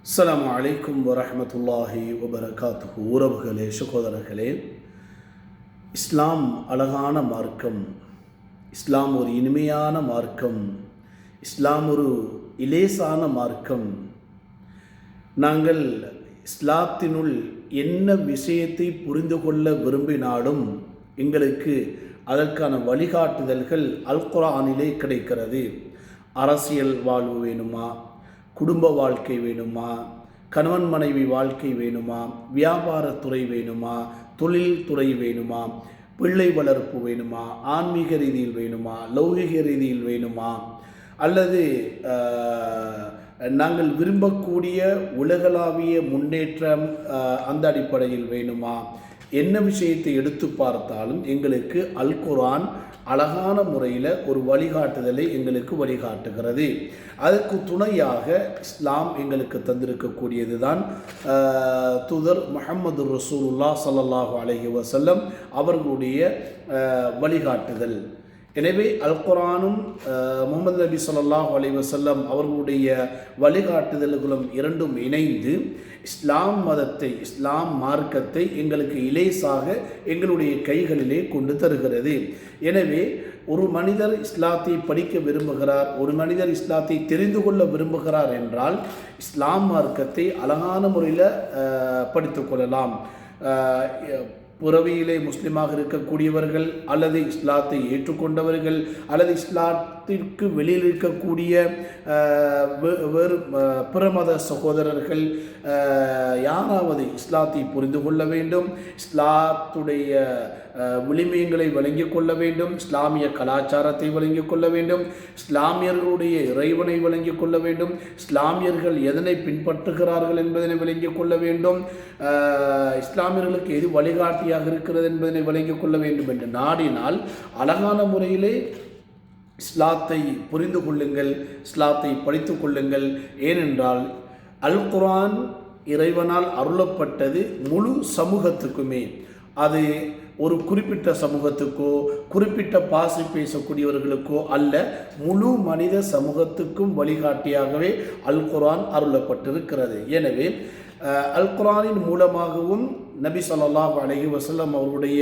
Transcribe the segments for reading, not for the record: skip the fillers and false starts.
அஸ்ஸலாமு அலைக்கும் வரஹ்மத்துல்லாஹி வபரகாத்துஹு. உறவுகளே, சகோதரர்களே, இஸ்லாம் அழகான மார்க்கம். இஸ்லாம் ஒரு இனிமையான மார்க்கம். இஸ்லாம் ஒரு இலேசான மார்க்கம். நாங்கள் இஸ்லாத்தினுள் என்ன விஷயத்தை புரிந்து கொள்ள விரும்பினாலும் எங்களுக்கு அதற்கான வழிகாட்டுதல்கள் அல் குர்ஆனிலே கிடைக்கிறது. அரசியல் வாழ்வு வேணுமா, குடும்ப வாழ்க்கை வேணுமா, கணவன் மனைவி வாழ்க்கை வேணுமா, வியாபாரத்துறை வேணுமா, தொழில் துறை வேணுமா, பிள்ளை வளர்ப்பு வேணுமா, ஆன்மீக ரீதியில் வேணுமா, லௌகிக ரீதியில் வேணுமா, அல்லது நாங்கள் விரும்பக்கூடிய உலகளாவிய முன்னேற்றம் அந்த அடிப்படையில் வேணுமா, என்ன விஷயத்தை எடுத்து பார்த்தாலும் எங்களுக்கு அல் குர்ஆன் அழகான முறையில் ஒரு வழிகாட்டுதலை எங்களுக்கு வழிகாட்டுகிறது. அதற்கு துணையாக இஸ்லாம் எங்களுக்கு தந்திருக்கக்கூடியது தான் தூதர் முஹம்மது ரசூலுல்லாஹ் ஸல்லல்லாஹு அலைஹி வஸல்லம் அவர்களுடைய வழிகாட்டுதல். எனவே அல் குர்ஆனும் முஹம்மது நபி ஸல்லல்லாஹு அலைஹி வஸல்லம் அவர்களுடைய வழிகாட்டுதல்களும் இரண்டும் இணைந்து இஸ்லாம் மதத்தை, இஸ்லாம் மார்க்கத்தை எங்களுக்கு இலேசாக எங்களுடைய கைகளிலே கொண்டு தருகிறது. எனவே ஒரு மனிதர் இஸ்லாத்தை படிக்க விரும்புகிறார், ஒரு மனிதர் இஸ்லாத்தை தெரிந்து கொள்ள விரும்புகிறார் என்றால் இஸ்லாம் மார்க்கத்தை அழகான முறையில் படித்து கொள்ளலாம். புறவியிலே முஸ்லிமாக இருக்கக்கூடியவர்கள், அல்லது இஸ்லாத்தை ஏற்றுக்கொண்டவர்கள், அல்லது இஸ்லாத்திற்கு வெளியில் இருக்கக்கூடிய வேறு பிறமத சகோதரர்கள் யாராவது இஸ்லாத்தை புரிந்து கொள்ள வேண்டும், இஸ்லாத்துடைய விளிமியங்களை வழங்கிக் கொள்ள வேண்டும், இஸ்லாமிய கலாச்சாரத்தை வழங்கிக் கொள்ள வேண்டும், இஸ்லாமியர்களுடைய இறைவனை வழங்கிக் கொள்ள வேண்டும், இஸ்லாமியர்கள் எதனை பின்பற்றுகிறார்கள் என்பதனை வழங்கிக் கொள்ள வேண்டும், இஸ்லாமியர்களுக்கு எது வழிகாட்டியாக இருக்கிறது என்பதனை வழங்கிக் கொள்ள வேண்டும் என்று நாடினால் அழகான முறையிலே இஸ்லாத்தை புரிந்து கொள்ளுங்கள், இஸ்லாத்தை படித்து கொள்ளுங்கள். ஏனென்றால் அல் குர்ஆன் இறைவனால் அருளப்பட்டது முழு சமூகத்துக்குமே. அது ஒரு குறிப்பிட்ட சமூகத்துக்கோ குறிப்பிட்ட பாசை பேசக்கூடியவர்களுக்கோ அல்ல, முழு மனித சமூகத்துக்கும் வழிகாட்டியாகவே அல் குர்ஆன் அருளப்பட்டிருக்கிறது. எனவே அல் குர்ஆனின் மூலமாகவும் நபி ஸல்லல்லாஹு அலைஹி வஸல்லம் அவருடைய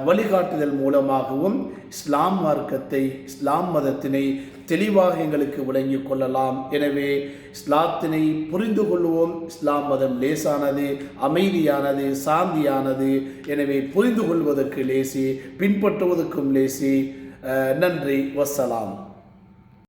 வழிகாட்டுதல் மூலமாகவும் இஸ்லாம் மார்க்கத்தை, இஸ்லாம் மதத்தினை தெளிவாக எங்களுக்கு விளங்கிக் கொள்ளலாம். எனவே இஸ்லாத்தினை புரிந்து கொள்வோம். இஸ்லாம் மதம் லேசானது, அமைதியானது, சாந்தியானது. எனவே புரிந்து கொள்வதற்கு லேசி, பின்பற்றுவதற்கும் லேசி. நன்றி. வஸ்ஸலாம்.